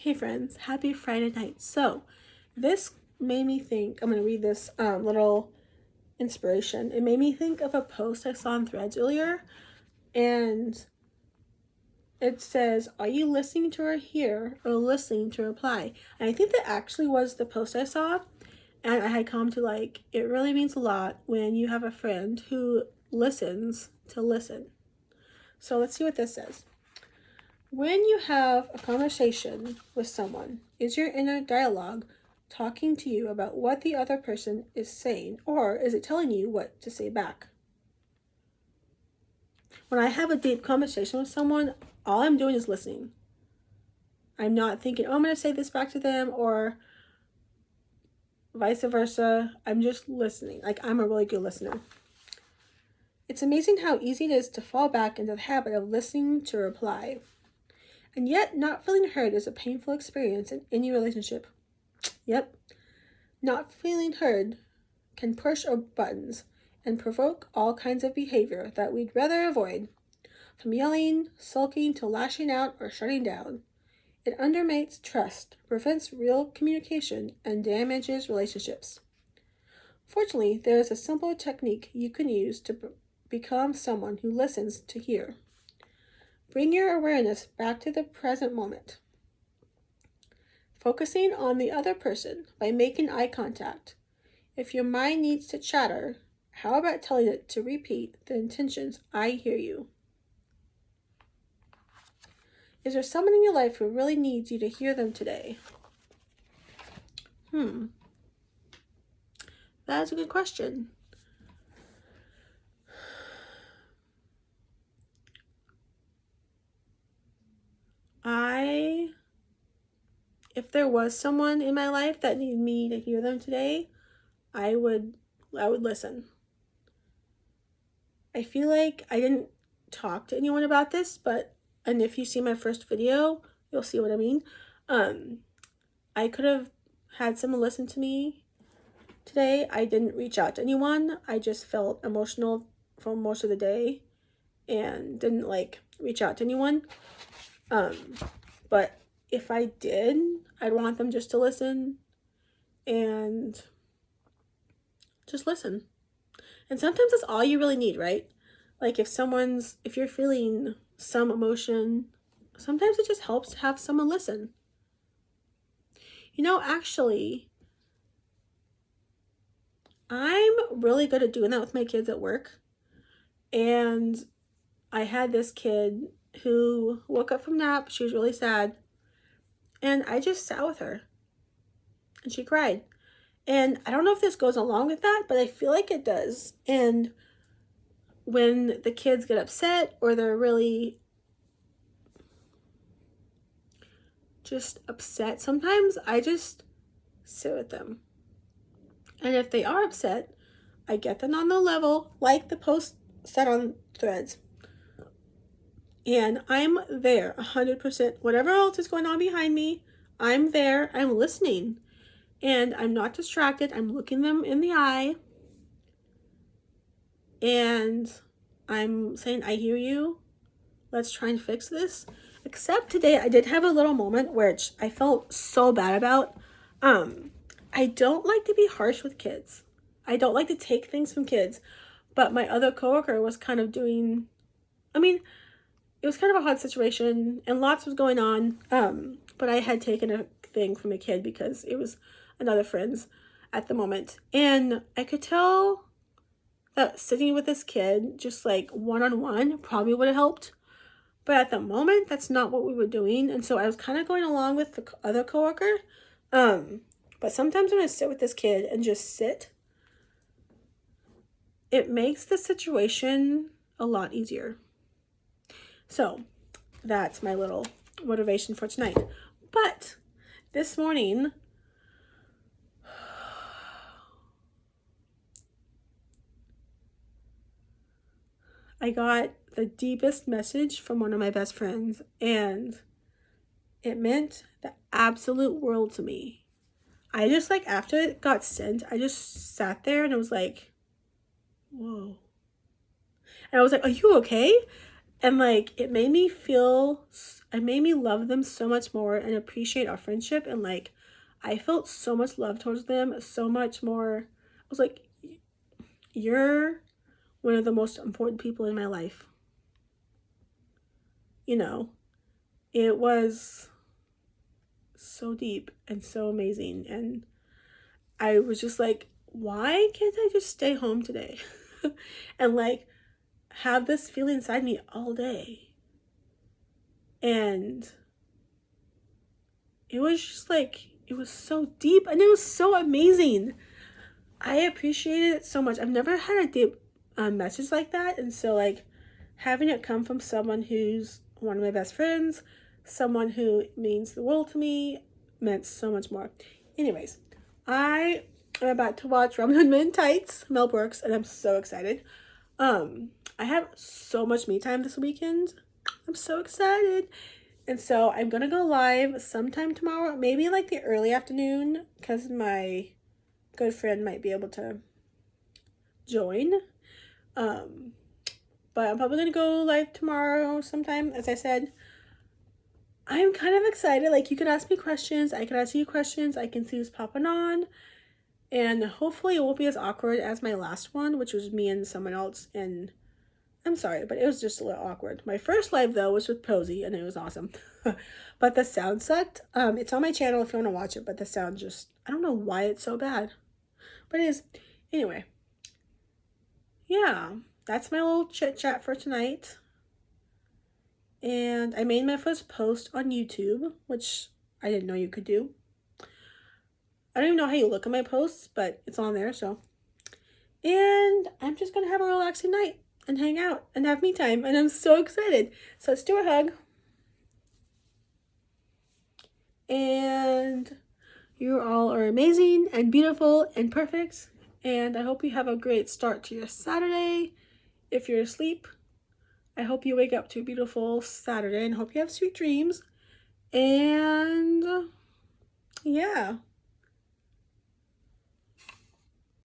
Hey friends, happy Friday night. So, this made me think, I'm going to read this little inspiration. It made me think of a post I saw on Threads earlier, and it says, "Are you listening to hear or listening to reply?" And I think that actually was the post I saw, and I had come to like, it really means a lot when you have a friend who listens to listen. So, let's see what this says. When you have a conversation with someone, is your inner dialogue talking to you about what the other person is saying, or is it telling you what to say back? When I have a deep conversation with someone, all I'm doing is listening. I'm not thinking, oh, I'm going to say this back to them, or vice versa. I'm just listening. Like, I'm a really good listener. It's amazing how easy it is to fall back into the habit of listening to reply. And yet, not feeling heard is a painful experience in any relationship. Yep. Not feeling heard can push our buttons and provoke all kinds of behavior that we'd rather avoid, from yelling, sulking, to lashing out or shutting down. It undermines trust, prevents real communication, and damages relationships. Fortunately, there is a simple technique you can use to become someone who listens to hear. Bring your awareness back to the present moment. Focusing on the other person by making eye contact. If your mind needs to chatter, how about telling it to repeat the intentions, "I hear you"? Is there someone in your life who really needs you to hear them today? That is a good question. If there was someone in my life that needed me to hear them today, I would listen. I feel like I didn't talk to anyone about this, and if you see my first video, you'll see what I mean. I could have had someone listen to me today. I didn't reach out to anyone. I just felt emotional for most of the day and didn't reach out to anyone. But if I did, I'd want them just to listen and just listen. And sometimes that's all you really need, right? Like if you're feeling some emotion, sometimes it just helps to have someone listen. Actually, I'm really good at doing that with my kids at work. And I had this kid who woke up from nap. She was really sad. And I just sat with her. And she cried. And I don't know if this goes along with that, but I feel like it does. And when the kids get upset or they're really just upset, sometimes I just sit with them. And if they are upset, I get them on the level, like the post said on Threads. And I'm there 100%. Whatever else is going on behind me, I'm there. I'm listening. And I'm not distracted. I'm looking them in the eye. And I'm saying, "I hear you. Let's try and fix this." Except today, I did have a little moment which I felt so bad about. I don't like to be harsh with kids. I don't like to take things from kids. But my other coworker was kind of doing, it was kind of a hard situation and lots was going on. But I had taken a thing from a kid because it was another friend's at the moment. And I could tell that sitting with this kid, just like one-on-one, probably would have helped. But at the moment, that's not what we were doing. And so I was kind of going along with the other coworker. But sometimes when I sit with this kid and just sit, it makes the situation a lot easier. So that's my little motivation for tonight. But this morning, I got the deepest message from one of my best friends, and it meant the absolute world to me. I just after it got sent, I just sat there and it was like, whoa. And I was like, "Are you okay?" And like, it made me love them so much more and appreciate our friendship. And like, I felt so much love towards them, so much more. I was like, you're one of the most important people in my life. You know, it was so deep and so amazing. And I was just like, why can't I just stay home today? And like, have this feeling inside me all day. And it was just like, it was so deep and it was so amazing. I appreciated it so much. I've never had a deep message like that. And so like, having it come from someone who's one of my best friends, someone who means the world to me, meant so much more. Anyways, I am about to watch Robin Hood Men in Tights, Mel Brooks, and I'm so excited. I have so much me time this weekend. I'm so excited. And so I'm gonna go live sometime tomorrow, maybe like the early afternoon, because my good friend might be able to join. But I'm probably gonna go live tomorrow sometime. As I said, I'm kind of excited. Like, you can ask me questions, I can ask you questions, I can see who's popping on. And hopefully it won't be as awkward as my last one, which was me and someone else. And I'm sorry, but it was just a little awkward. My first live, though, was with Posey, and it was awesome. But the sound sucked. It's on my channel if you want to watch it, but the sound just, I don't know why it's so bad. But it is. Anyway. Yeah, that's my little chit-chat for tonight. And I made my first post on YouTube, which I didn't know you could do. I don't even know how you look at my posts, but it's on there, so. And I'm just going to have a relaxing night and hang out and have me time, and I'm so excited. So let's do a hug. And you all are amazing and beautiful and perfect. And I hope you have a great start to your Saturday. If you're asleep, I hope you wake up to a beautiful Saturday and hope you have sweet dreams. And yeah.